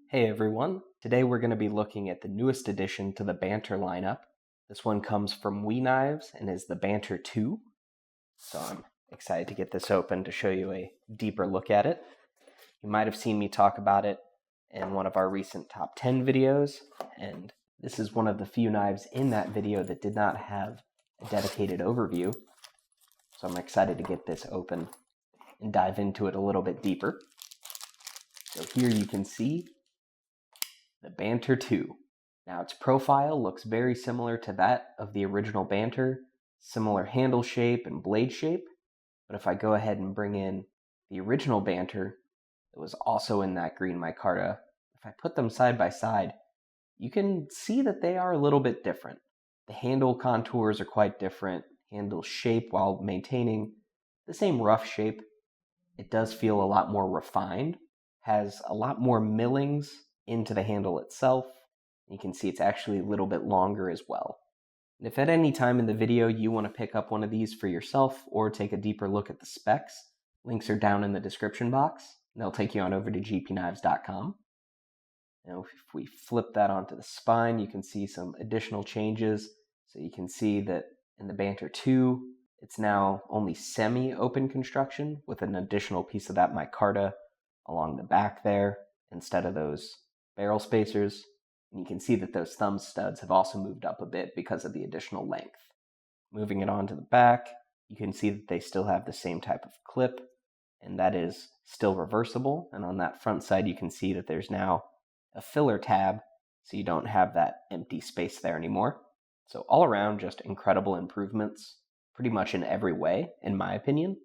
Hey everyone, today we're going to be looking at the newest addition to the Banter lineup. This one comes from GPKNIVES and is the Banter 2. So I'm excited to get this open to show you a deeper look at it. You might have seen me talk about it in one of our recent top 10 videos, and this is one of the few knives in that video that did not have a dedicated overview. So I'm excited to get this open and dive into it a little bit deeper. So here you can see the Banter 2. Now its profile looks very similar to that of the original Banter, similar handle shape and blade shape, but if I go ahead and bring in the original Banter that was also in that green micarta, if I put them side by side, you can see that they are a little bit different. The handle contours are quite different, handle shape while maintaining the same rough shape. It does feel a lot more refined, has a lot more millings into the handle itself. You can see it's actually a little bit longer as well. And if at any time in the video you want to pick up one of these for yourself or take a deeper look at the specs, links are down in the description box, and they'll take you on over to gpknives.com. Now if we flip that onto the spine, you can see some additional changes. So you can see that in the Banter 2, it's now only semi-open construction with an additional piece of that micarta along the back there instead of those barrel spacers. And you can see that those thumb studs have also moved up a bit because of the additional length. Moving it on to the back, you can see that they still have the same type of clip, and that is still reversible. And on that front side, you can see that there's now a filler tab, so you don't have that empty space there anymore. So all around, just incredible improvements, pretty much in every way, in my opinion.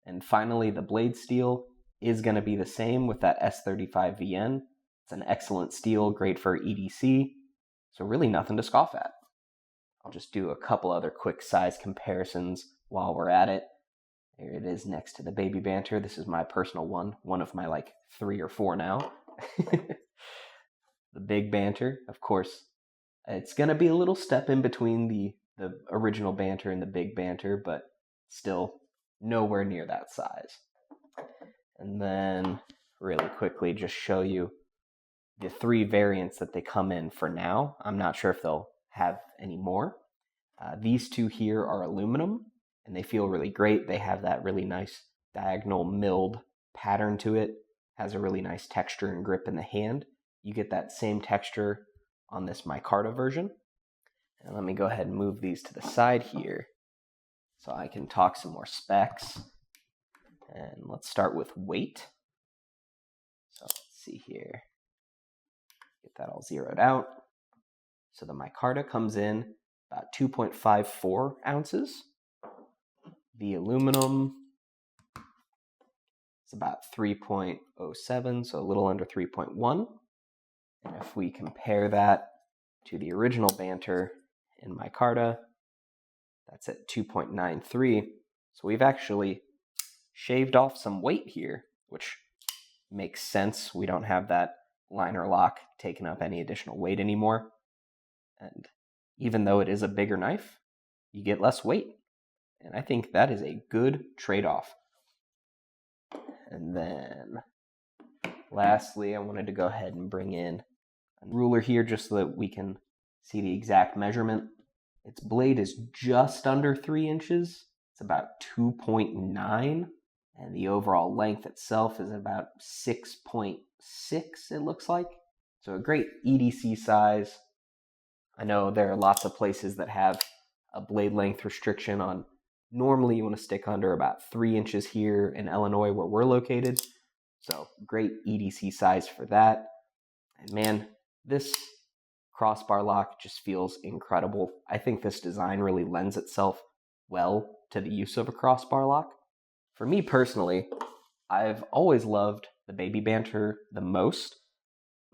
And finally, the blade steel is going to be the same with that S35VN. It's an excellent steel, great for EDC, so really nothing to scoff at. I'll just do a couple other quick size comparisons while we're at it. Here it is next to the Baby Banter. This is my personal one of my like 3 or 4 now. The Big Banter, of course, it's going to be a little step in between the original Banter and the Big Banter, but still nowhere near that size. And then really quickly just show you the 3 variants that they come in for now. I'm not sure if they'll have any more. These 2 here are aluminum, and they feel really great. They have that really nice diagonal milled pattern to it. Has a really nice texture and grip in the hand. You get that same texture on this micarta version. And let me go ahead and move these to the side here so I can talk some more specs. And let's start with weight. So let's see here. Get that all zeroed out. So the micarta comes in about 2.54 ounces. The aluminum is about 3.07, so a little under 3.1. And if we compare that to the original Banter in micarta, that's at 2.93. So we've actually shaved off some weight here, which makes sense. We don't have that liner lock taking up any additional weight anymore. And even though it is a bigger knife, you get less weight. And I think that is a good trade-off. And then lastly, I wanted to go ahead and bring in a ruler here just so that we can see the exact measurement. Its blade is just under 3 inches. It's about 2.9. And the overall length itself is about 6.6, it looks like. So a great EDC size. I know there are lots of places that have a blade length restriction on, normally you want to stick under about 3 inches here in Illinois where we're located. So great EDC size for that. And man, this crossbar lock just feels incredible. I think this design really lends itself well to the use of a crossbar lock. For me personally, I've always loved the Baby Banter the most.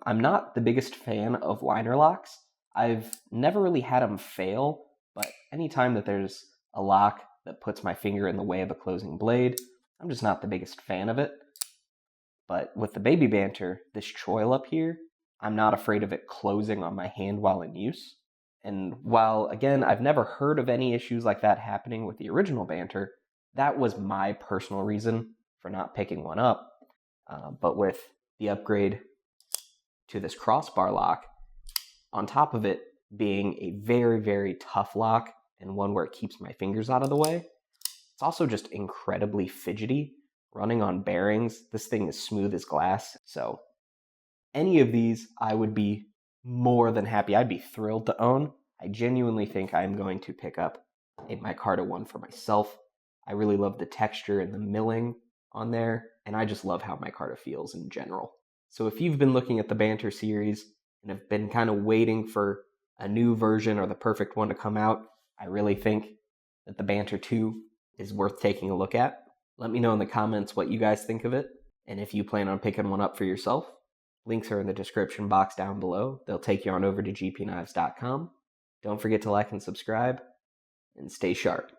I'm not the biggest fan of liner locks. I've never really had them fail, but anytime that there's a lock that puts my finger in the way of a closing blade, I'm just not the biggest fan of it. But with the Baby Banter, this choil up here, I'm not afraid of it closing on my hand while in use. And while, again, I've never heard of any issues like that happening with the original Banter, that was my personal reason for not picking one up. But with the upgrade to this crossbar lock, on top of it being a very, very tough lock and one where it keeps my fingers out of the way. It's also just incredibly fidgety. Running on bearings, this thing is smooth as glass. So any of these I would be more than happy. I'd be thrilled to own. I genuinely think I'm going to pick up a micarta one for myself. I really love the texture and the milling on there, and I just love how micarta feels in general. So if you've been looking at the Banter series and have been kind of waiting for a new version or the perfect one to come out, I really think that the Banter 2 is worth taking a look at. Let me know in the comments what you guys think of it, and if you plan on picking one up for yourself. Links are in the description box down below. They'll take you on over to GPKNIVES.com. Don't forget to like and subscribe, and stay sharp.